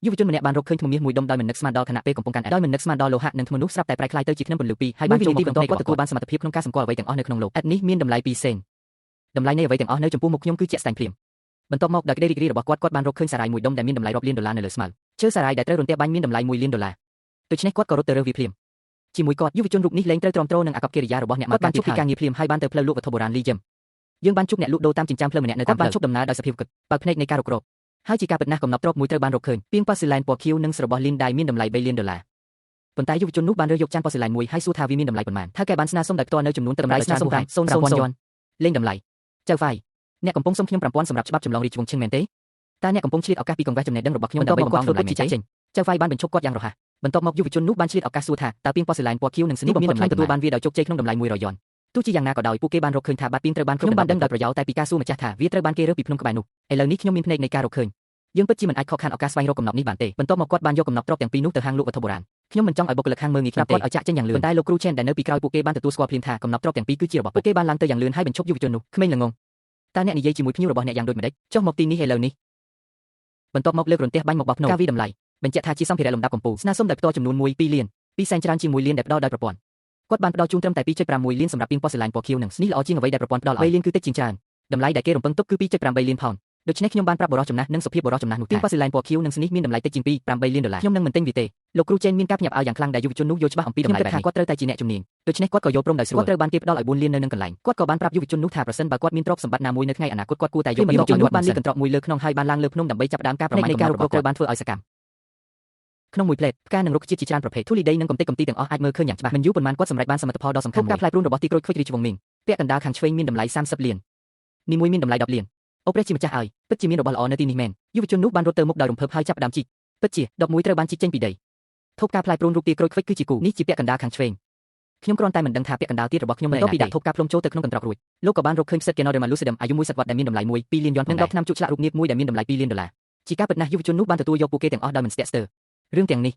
យុវជនម្នាក់បានរកឃើញធ្នមាសមួយដុំដោយមិននឹកស្មានដល់ខណៈពេលកំពុងកាន់ដោយមិននឹកស្មានដល់លោហៈនិងធ្នមនុស្សស្រាប់តែប្រែក្លាយទៅជាធ្នឹមពន្លឺពីរហើយបានចូលមកបន្ទាប់គាត់ទទួលបានសមត្ថភាពក្នុងការសម្គាល់អ្វីទាំងអស់នៅក្នុងលោកឥតនេះមានតម្លៃពីរផ្សេងតម្លៃនៃអ្វីទាំងអស់នៅចំពោះមុខខ្ញុំគឺជាក់ស្ដែងភ្លាមបន្ទាប់មកដោយក្តីរីករាយរបស់គាត់បានរកឃើញសារ៉ាយមួយដុំដែលមានតម្លៃរាប់លានដុល្លារនៅលើស្មៅឈើសារ៉ាយដែលត្រូវរន្ទះបាញ់មានតម្លៃ1លានដុល្លារដូច្នេះគាត់ក៏រត់ទៅរើសវាភ្លាមជាមួយគាត់យុវជនរូបនេះលែងត្រូវទ្រាំទ្រនឹងអាកប្បកិរិយារបស់អ្នកមកបានជួបពីការងារភ្លាមហើយបានទៅផ្លូវលក់វត្ថុបុរាណលីចឹមយើងបានជួបអ្នកលក់ដូរតាមចិញ្ចើមផ្លូវម្នាក់នៅតាមបានជួបដំណើរដោយសភាពគិតបើភ្នែកនៃការរករកហើយជាការពិតណាស់កំណប់ទ្រព្យមួយត្រូវបានរកឃើញពីងប៉ាស៊ីឡែនពណ៌ខៀវនិងរបស់លីនដៃមានតម្លៃ3លានដុល្លារប៉ុន្តែយុវជននោះបានរើសយកចានប៉ាស៊ីឡែនមួយហើយសួរថាវាមានតម្លៃប៉ុន្មានថាគេបានស្នើសុំដោយផ្ទាល់នៅចំនួនតម្លៃស្នើសុំ000លេងតម្លៃចៅហ្វាយអ្នកកំពុងសុំខ្ញុំ5000សម្រាប់ច្បាប់ចម្លងរាជវង្សឈិងមែនទេតើអ្នកកំពុងឆ្លៀតឱកាសពីកង្វះចំណេះដឹងរបស់ខ្ញុំដើម្បីបំផាន់ធ្វើពិតជាចេញចៅហ្វាយបានបញ្ឈប់គាត់យ៉ាងរហ័សបន្ទាប់មកយុវជននោះបានឆ្លៀតឱកាសសួរថាតើពីងប៉ាស៊ីឡែនពណ៌ខៀវនិងស្នីបមានតម្លៃទទួលបានវាដោយជោគជ័យក្នុងតម្លៃ100យ៉នទោះជាយ៉ាងណាក៏ដោយពួកគេបានរកឃើញថាបាត់ពីងត្រូវបានខ្ញុំបានដឹងដោយប្រយោលតែពីការសួរម្ចាស់ថាវាត្រូវបានគេរើសពីភ្នំក្បែរនោះឥឡូវនេះខ្ញុំមានភ្នែកនៃការរកឃើញយើងពិតជាមិនអាចខកខានឱកាសស្វែងរកកំណប់នេះបានទេបន្ទាប់មកគាត់បានយកកំណប់ទ្រព្យទាំងពីរនោះទៅហាងលក់វត្ថុបុរាណខ្ញុំមិនចង់ឲ្យបុគ្គលិកហាងមើលងាយខ្ញុំគាត់ឲ្យចាក់ចេញយ៉ាងលឿនប៉ុន្តែលោកគ្រូឆេនដែលនៅពីក្រោយពួកគេបានទទួលស្គាល់ភ្លាមថាកំណប់ទ្រព្យទាំងពីរគឺជារបស់ពួកគេបានឡើងទៅយ៉ាងលឿនហើយបញ្ឈប់យុវជននោះក្មេងល្ងងតើអ្នកនិយាយជាមួយភ្ញៀវរបស់អ្នកយ៉ាងដូចម្តេចចុះមកទីនេះឥឡូវនេះបន្ទាប់មកលើករន្ទះបាញ់មកបោះភ្នំការវិតម្លៃបញ្ជាក់ថាជាសម្ភារៈលំដាប់កម្ពុជាស្នើសុំដោយផ្ទាល់ចំនួន2លាន2សែនច្រើនជាង1លានដែលផ្ដល់ដោយប្រព័ន្ធគាត់បានផ្ដល់ជូនត្រឹមតែ2.6លានសម្រាប់ពីងប៉ូស៊ីឡែនពណ៌ខៀវនិងស្នីល្អជាងអ្វីដែលប្រព័ន្ធផ្ដល់ឲ្យ3លានគឺតិចជាងច្រើនតម្លៃដែលគេរំពឹងទុកគឺ2.8លានផោនដូច្នេះខ្ញុំបានប្រាប់បរិសុទ្ធចំណាស់និងសុភាពបរិសុទ្ធចំណាស់នោះពីងប៉ូស៊ីឡែនពណ៌ខៀវនិងស្នីមានតម្លៃតិចជាង2.8លានដុល្លារខ្ញុំនឹងមិនទិញវាទេលោកគ្រូចេនមានការភ្ញាក់ផ្អើលយ៉ាងខ្លាំងដែលយុវជននោះយល់ច្បាស់អំពីតម្លៃបែបនេះគាត់ត្រូវតែជាអ្នកជំនាញដូច្នេះគាត់ក៏យល់ព្រមដោយស្រួលគាត់ត្រូវបានគេផ្ដល់ឲ្យ4លាននៅនឹងកន្លែងគាត់ក៏បានប្រាប់យុវជននោះថាប្រសិនបើគាត់មានទ្រព្យសម្បត្តិណាមួយនៅថ្ងៃអនាគតគាត់គួរតែយកយុវជននោះបានលីកន្ត្រកមួយលើខ្នងហើយបានឡើងលើភ្នំដើម្បីចាប់ផ្ដើមការប្រមាញ់នៃការរុករកត្រូវបានធ្វើឲ្យសកម្មក្នុងមួយផ្លេតផ្កានិងរុក្ខជាតិជាច្រើនប្រភេទធូលីដីនិងកំទេចកំទីទាំងអស់អាចមើលឃើញយ៉ាងច្បាស់មិនយូរប៉ុន្មានគាត់សម្រេចបានសមិទ្ធផលដ៏សំខាន់មួយការផ្លែព្រូនរបស់ទីក្រូចឃ្វិចរាជវង្សមីងពាក់កណ្ដាលខាងឆ្វេងមានតម្លៃ30លាននីមួយមានតម្លៃ10លានអូព្រះជាម្ចាស់ឲ្យពិតជាមានរបស់ល្អនៅទីនេះមែនយុវជននោះបានរត់ទៅមុខដោយរំភើបហើយចាប់ផ្ដើមជីកពិតជា11ត្រូវបានជីកចេញពីដីធូបការផ្លែព្រូនរូបទីក្រូចឃ្វិចគឺជាគូនេះជាពាក់កណ្ដាលខាងឆ្វេងខ្ញុំគ្រាន់តែមិនដឹងថាពាក់កណ្ដាលទៀតរបស់ខ្ញុំនៅពីដាក់ធូបការផ្លុំចូលទៅក្នុងកន្ត្រករួចលោកក៏បានរកឃើញផ្សិតកេណូដឺម៉ាលូស៊ីដឹមអាយុ1សតវត្សដែលមានតម្លៃ1 2លានយ៉ននិង10ថ្នាំជក់ឆ្លាក់រូបនាគមួយដែលមានតម្លៃ2លានដុល្លារជាការពិតណាស់យុវជននោះបានទទួលយកពួកគេទាំងអស់ដោយមិនស្ទាក់ស្ទើររឿងទាំងនេះ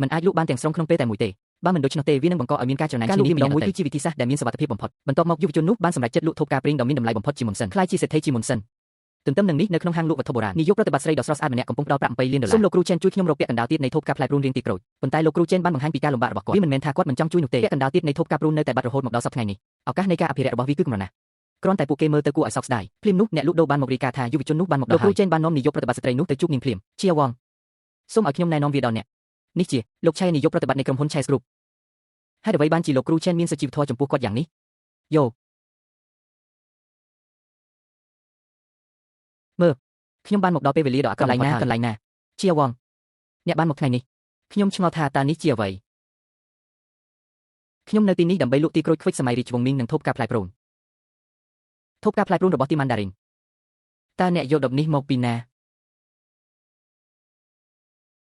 មិនអាចលក់បានទាំងស្រុងក្នុងពេលតែមួយទេបើមិនដូច្នោះទេវានឹងបង្កឲ្យមានការច្រណែនឈ្នានីសម្ដងមួយគឺជាវិធីសាស្ត្រដែលមានសុវត្ថិភាពបំផុតបន្ទាប់មកយុវជននោះបានសម្រេចចិត្តលក់ធូបការព្រីងដ៏មានតម្លៃបំផុតជាមុនសិនខ្លាយជាសេដ្ឋីជាមុនសិនទន្ទឹមនឹងនេះនៅក្នុងហាងលក់វត្ថុបុរាណនាយកប្រតិបត្តិស្រីដ៏ស្រស់ស្អាតម្នាក់កំពុងផ្ដល់ប្រាក់7លានដុល្លារសូមលោកគ្រូចេនជួយខ្ញុំរកពាក់កណ្ដាលទៀតនៃធូបការផ្លែព្រូនរៀងទីក្រូចប៉ុន្តែលោកគ្រូចេនបានបង្ហាញពីការលំបាករបស់គាត់វាមិនមែនថាគាត់មិនចង់ជួយនោះទេពាក់កណ្ដាលទៀតនៃធូបការព្រូននៅតែបាត់រហូតមកដល់សប្តាហ៍ថ្ងៃនេះឱកាសនៃការអភិរក្សរបស់វាគឺកម្រណាស់គ្រាន់តែពួកគេមើលទៅគួរឲ្យសោកស្ដាយភ្លាមនោះអ្នកលក់ដូរបានមករាយការណ៍ថាយុវជននោះបានមកដល់លោកគ្រូចេនបាននាំនាយកប្រតិបត្តិស្ត្រីនោះទៅជួបនាងភ្លាមជាវ៉ងសូមឲ្យខ្ញុំណែនាំវាដល់អ្នកនេះជាលោកឆៃនាយកប្រតិបត្តិនៃក្រុមហ៊ុន Chase Group ហើយអ្វីបានជាលោកគ្រូចេនមានសុជីវធម៌ចំពោះគាត់យ៉ាងនេះយោមើលខ្ញុំបានមកដល់ពេលវេលាដ៏អាក្រក់កន្លែងណាជាវ៉ងអ្នកបានមកថ្ងៃនេះខ្ញុំឆ្ងល់ថាតើនេះជាអ្វីខ្ញុំនៅទីនេះដើម្បីលក់ទីក្រូចឃ្វិចសម័យរាជវង្សមីងនិងធូបការផ្លែព្រូនរបស់ទីម៉ាន់ដារីនតើអ្នកយកដបនេះមកពីណ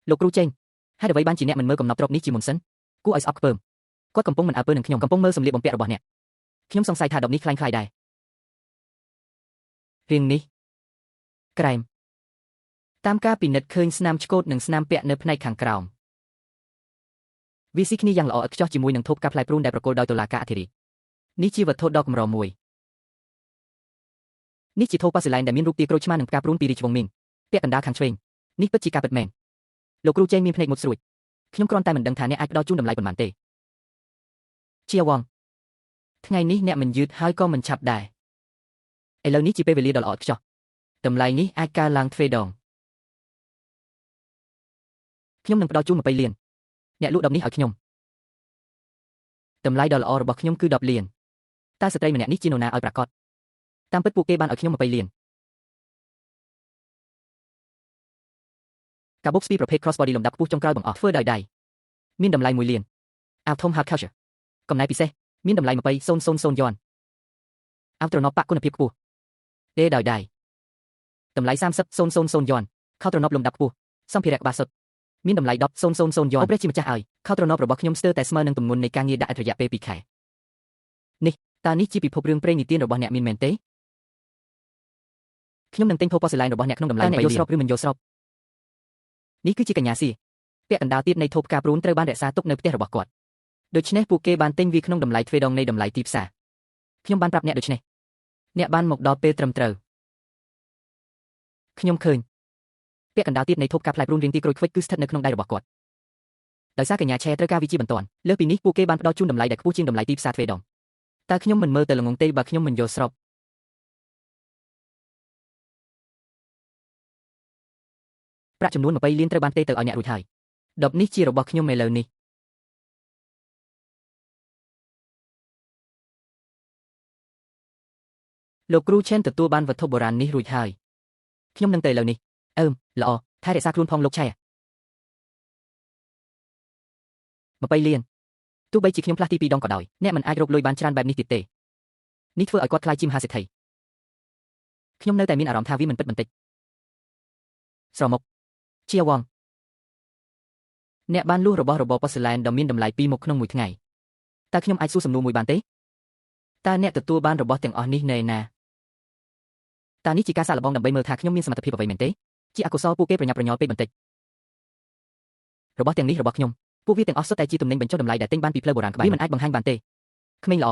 ាលោកគ្រូចេញហើយអ្វីបានជាអ្នកមិនមើលកំណប់ទ្រព្យនេះជាមុនសិនគួរឲ្យស្អប់ខ្ពើមគាត់កំពុងមិនអើពើនឹងខ្ញុំកំពុងមើលសម្លៀកបំពាក់របស់អ្នកខ្ញុំសង្ស័យថាដបនេះคล้ายដែររៀងនេះក្រែមតាមការពិនិត្យឃើញស្នាមឆ្កូតនិងស្នាមពាក់នៅផ្នែកខាងក្រោមវាស៊ីគ្នាយ៉ាងល្អឥតខ្ចោះជាមួយនឹងធូបការផ្លែព្រូនដែលប្រគល់ដោយតុលាការអធិរាជនេះជាវត្ថុដ៏កម្រមួយនេះជាធូបប៉ាស៊ីឡែនដែលមានរូបទាក្រូចឆ្មានិងផ្កាព្រូនពីរាជវង្សមីងពាក់កណ្ដាលខាងឆ្វេងនេះពិតជាការពិតមែនលោកគ្រូចេងមានភ្នែកមុតស្រួចខ្ញុំគ្រាន់តែមិនដឹងថាអ្នកអាចផ្ដល់ជូនតម្លៃប៉ុន្មានទេជាវ៉ងថ្ងៃនេះអ្នកមិនយឺតហើយក៏មិនឆាប់ដែរឥឡូវនេះជាពេលវេលាដ៏ល្អឥតខ្ចោះតម្លៃនេះអាចកើនឡើងទ្វេដងខ្ញុំនឹងផ្ដល់ជូន20លានអ្នកលក់ដបនេះឲ្យខ្ញុំតម្លៃដ៏ល្អរបស់ខ្ញុំគឺ10លានតើស្ត្រីម្នាក់នេះជានរណាឲ្យប្រាកដតាមពិតពួកគេបានឲ្យខ្ញុំ20លានកាបូបស្ពីប្រភេទ crossbody លំដាប់ខ្ពស់ចុងក្រោយបង្អស់ធ្វើដោយដៃមានតម្លៃ1លាន Atom Hard Culture កំណែពិសេសមានតម្លៃ20,000យ៉នអាវត្រណប់ប៉ាក់គុណភាពខ្ពស់ទេដោយដៃតម្លៃ30,000យ៉នខោត្រណប់លំដាប់ខ្ពស់សម្ភារៈក្បាលសុទ្ធមានតម្លៃ10,000យ៉នព្រះជាម្ចាស់ឲ្យខោត្រណប់របស់ខ្ញុំស្ទើរតែស្មើនឹងទម្ងន់នៃការងារដាក់រយៈពេល2ខែនេះតើនេះជាពិភពរឿងព្រេងនិទានរបស់អ្នកមានមែនទេខ្ញុំនឹងទិញធូបប៉ូស៊ីឡែនរបស់អ្នកក្នុងតម្លៃ3លានយកស្របឬមិនយកស្របនេះគឺជាកញ្ញាសៀពាក់កណ្ដាលទៀតនៃធូបការព្រូនត្រូវបានរក្សាទុកនៅផ្ទះរបស់គាត់ដូច្នេះពួកគេបានទិញវាក្នុងតម្លៃទ្វេដងនៃតម្លៃទីផ្សារខ្ញុំបានប្រាប់អ្នកដូច្នេះអ្នកបានមកដល់ពេលត្រឹមត្រូវខ្ញុំឃើញពា ពាក់កណ្ដាលទៀតនៃធូបការផ្លែព្រូនរៀងទីក្រូចឃ្វិចគឺស្ថិតនៅក្នុងដៃរបស់គាត់ដោយសារកញ្ញាឆែត្រូវការវិជាបន្ទាន់លើសពីនេះពួកគេបានផ្ដល់ជូនតម្លៃដែលខ្ពស់ជាងតម្លៃទីផ្សារទ្វេដងតើខ្ញុំមិនមើលទៅល្ងងទេបើខ្ញុំមិនយល់ស្របប្រាក់ចំនួន20លានត្រូវបានទេទៅឲ្យអ្នករួចហើយដប់នេះជារបស់ខ្ញុំឥឡូវនេះលោកគ្រូឆេនទទួលបានវត្ថុបុរាណនេះរួចហើយខ្ញុំនឹងទៅឥឡូវនេះល្អថែរក្សាខ្លួនផងលោកឆែ20លានទោះបីជាខ្ញុំផ្លាស់ទី2ដងក៏ដោយអ្នកមិនអាចរកលុយបានច្រើនបែបនេះទៀតទេនេះធ្វើឲ្យគាត់ខ្លាចជាមហាសេដ្ឋីខ្ញុំនៅតែមានអារម្មណ៍ថាវាមិនពិតបន្តិចស្រមុកជាវងអ្នកបានលួសរបស់របរប៉ូស្លែនដ៏មានតម្លៃពីរមកក្នុងមួយថ្ងៃតើខ្ញុំអាចសួរសំណួរមួយបានទេតើអ្នកទទួលបានរបស់ទាំងអស់នេះនៅណាតើនេះជាការសាកល្បងដើម្បីមើលថាខ្ញុំមានសមត្ថភាពអ្វីមែនទេជាអកុសលពួកគេប្រញាប់ប្រញាល់ពេកបន្តិចរបស់ទាំងនេះរបស់ខ្ញុំពួកវាទាំងអស់សុទ្ធតែជាទំនិញបញ្ចុះតម្លៃដែលទិញបានពីផ្លូវបុរាណក្បែរវាមិនអាចបង្ហាញបានទេក្មេងល្អ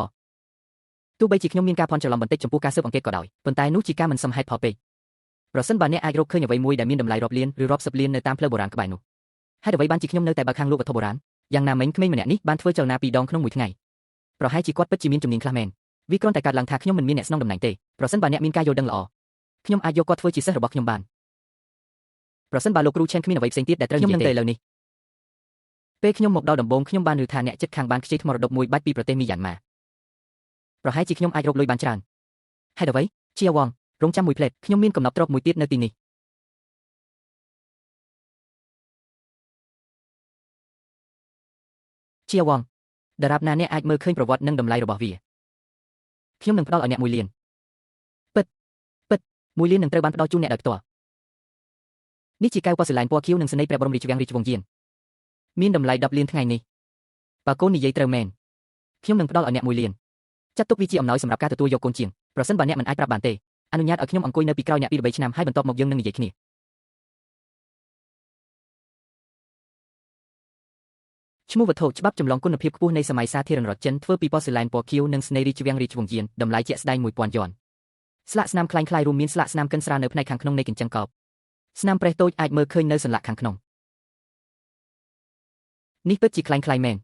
ទោះបីជាខ្ញុំមានការភ័ន្តច្រឡំបន្តិចចំពោះការស៊ើបអង្កេតក៏ដោយប៉ុន្តែនោះជាការមិនសមហេតុផលពេកប្រសិនបើអ្នកអាចរកឃើញអ្វីមួយដែលមានតម្លៃរាប់លានឬរាប់សិបលាននៅតាមផ្លូវបុរាណក្បែរនោះហេតុអ្វីបានជាខ្ញុំនៅតែបើកខាងលក់វត្ថុបុរាណយ៉ាងណាមិញក្មេងម្នាក់នេះបានធ្វើចលនា2ដងក្នុងមួយថ្ងៃប្រហែលជាគាត់ពិតជាមានជំនាញខ្លះមែនវាគ្រាន់តែកើតឡើងថាខ្ញុំមិនមានអ្នកស្នងតំណែងទេប្រសិនបើអ្នកមានការយល់ដឹងល្អខ្ញុំអាចយកគាត់ធ្វើជាសិស្សរបស់ខ្ញុំបានប្រសិនបើលោកគ្រូឆេនគ្មានអ្វីផ្សេងទៀតដែលត្រូវខ្ញុំនឹងទៅឥឡូវនេះពេលខ្ញុំមកដល់ដំបូងខ្ញុំបានឮថាអ្នកចិត្តខាងបានខ្ចីថ្មរដុបមួយបាច់ពីប្រទេសមីយ៉ាន់ម៉ាប្រហែលជាខ្ញុំអាចរកលុយបានច្រើនហេតុអ្វីជាវងរងចាំមួយផ្លេតខ្ញុំមានកំណប់ទ្រព្យមួយទៀតនៅទីនេះជាវងដរាបណាអ្នកអាចមើលឃើញប្រវត្តិនិងតម្លៃរបស់វាខ្ញុំនឹងផ្ដល់ឲ្យអ្នក1លានពិត1លាននឹងត្រូវបានផ្ដល់ជូនអ្នកដោយផ្ទាល់នេះជាកែវប៉ូស្លែនពណ៌ខៀវនិងស្នេហ៍ព្រះបរមរាជវាំងរាជវង្សយានមានតម្លៃ10លានថ្ងៃនេះបើកូននិយាយត្រូវមែនខ្ញុំនឹងផ្ដល់ឲ្យអ្នក1លានចាត់ទុកវាជាអំណោយសម្រាប់ការទទួលយកកូនជាងប្រសិនបើអ្នកមិនអាចប្រាប់បានទេអនុញ្ញាតឲ្យខ្ញុំអង្គុយនៅពីក្រោយអ្នក2 3ឆ្នាំហើយបន្ទាប់មកយើងនឹងនិយាយគ្នាឈ្មោះវត្ថុច្បាប់ចម្លងគុណភាពខ្ពស់នៃសម័យសាធារណរដ្ឋចិនធ្វើពីប៉ូស្លែនពណ៌ខៀវនិងស្នេហ៍រាជវាំងរាជវង្សយានតម្លៃជាក់ស្ដែង1000យ៉នស្លាកស្នាមคล้ายៗរួមមានស្លាកស្នាមកិនស្រាលនៅផ្នែកខាងក្នុងនៃកញ្ចឹងកោបស្នាមប្រេះតូចអាចមើលឃើញនៅសន្លាក់ខាងក្នុងនេះពិតជាคล้ายៗមែន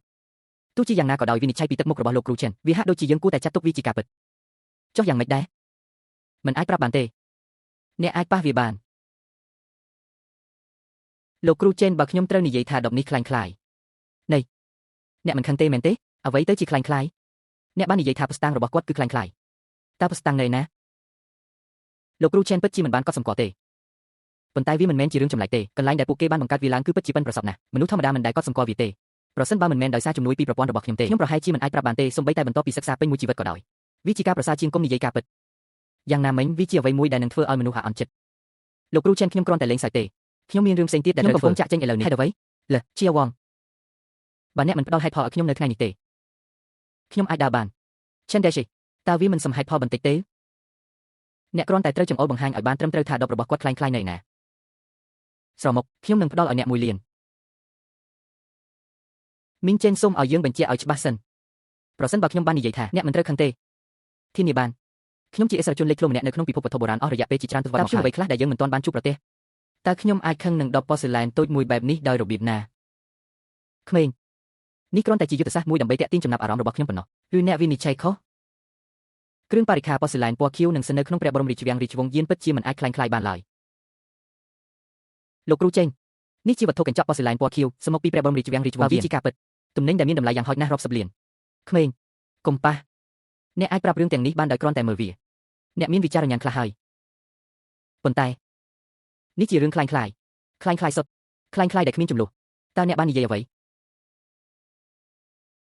ទោះជាយ៉ាងណាក៏ដោយវិនិច្ឆ័យពីទឹកមុខរបស់លោកគ្រូចិនវាហាក់ដូចជាយើងគួរតែចាត់ទុកវាជាការពិតចុះយ៉ាងម៉េចដែរមិនអាចប្រាប់បានទេអ្នកអាចប៉ះវាបានលោកគ្រូចិនបើខ្ញុំត្រូវនិយាយថាដប់នេះคล้ายៗនៃអ្នកមិនខឹងទេមែនទេអ្វីទៅជាคล้ายៗអ្នកបាននិយាយថាផ្ស្តាំងរបស់គាត់គឺคล้ายៗតើផ្ស្តាំងនៅណាលោកគ្រូចិនពិតជាមិនបានកត់សម្គាល់ទេប៉ុន្តែវាមិនមែនជារឿងចម្លែកទេកន្លែងដែលពួកគេបានបង្កើតវាឡើងគឺពិតជាប៉ិនប្រសប់ណាស់មនុស្សធម្មតាមិនដែលកត់សម្គាល់វាទេប្រសិនបើមិនមែនដោយសារជំនួយពីប្រព័ន្ធរបស់ខ្ញុំទេខ្ញុំប្រហែលជាមិនអាចប្រាប់បានទេសូម្បីតែបន្ទាប់ពីសិក្សាពេញមួយជីវិតក៏ដោយវាជាការប្រសើរជាងគុំនិយាយការពិតយ៉ាងណាមិញវាជាអ្វីមួយដែលនឹងធ្វើឲ្យមនុស្សអាក់អន់ចិត្តលោកគ្រូចិនខ្ញុំគ្រាន់តែលេងសើចទេខ្ញុំមានរឿងផ្សេងទៀតដែលខ្ញុំកំពុងចាក់ចេញឥឡូវនេះហេតុអ្វីជាវងបើអ្នកមិនផ្ដល់ហេតុផលឲ្យខ្ញុំនៅថ្ងៃនេះទេខ្ញុំអាចដើរបានឆេនដេស៊ីតើវាមិនសមហេតុផលបន្តិចទេអ្នកគ្រាន់តែត្រូវចង្អុលបង្ហាញឲ្យបានត្រឹមត្រូវថាដប់របស់គាត់คล้ายៗនៅណាស្រមុកខ្ញុំនឹងផ្ដល់ឲ្យអ្នក1លានមីងចេនសូមឲ្យយើងបញ្ជាក់ឲ្យច្បាស់សិនប្រសិនបើខ្ញុំបាននិយាយថាអ្នកមិនត្រូវខឹងទេធានាបានខ្ញុំជាឥស្សរជនលេចធ្លោម្នាក់នៅក្នុងពិភពវត្ថុបុរាណអស់រយៈពេលជាច្រើនទសវត្សរ៍មកហើយអ្វីខ្លះដែលយើងមិនទាន់បានជួបប្រទះតើខ្ញុំអាចខឹងនឹងដបប៉ូស្លែនតូចមួយបែបនេះដោយរបៀបណាក្មេងនេះគ្រាន់តែជាយុទ្ធសាស្ត្រមួយដើម្បីទាក់ទាញចំណាប់អារម្មណ៍របស់ខ្ញុំប៉ុណ្ណោះឬអ្នកវិនិច្ឆ័យខុសគ្រឿងបរិក្ខារប៉ូស្លែនពណ៌ខៀវនិងស្នៅក្នុងព្រះបរមរាជវាំងរាជវង្សយានពិតជាមិនអាចคล้ายៗបានឡើយលោកគ្រូចេញនេះជាវត្ថុកញ្ចក់ប៉ូស្លែនពណ៌ខៀវសមកពីព្រះបរមរាជវាំងរាជវង្សយានជាការពិតទំនិញដែលមានតម្លៃយ៉ាងហោចណាស់រាប់សិបលានក្មេងកុំប៉ះអ្នកអាចប្រាប់រឿងទាំងនេះបានដោយគ្រាន់តែមើលវាអ្នកមានវិចារញ្ញាណខ្លះហើយប៉ុន្តែនេះជារឿងคล้ายៗសុទ្ធคล้ายៗដែលគ្មានចំនួនតើអ្នកបាននិយាយអ្វី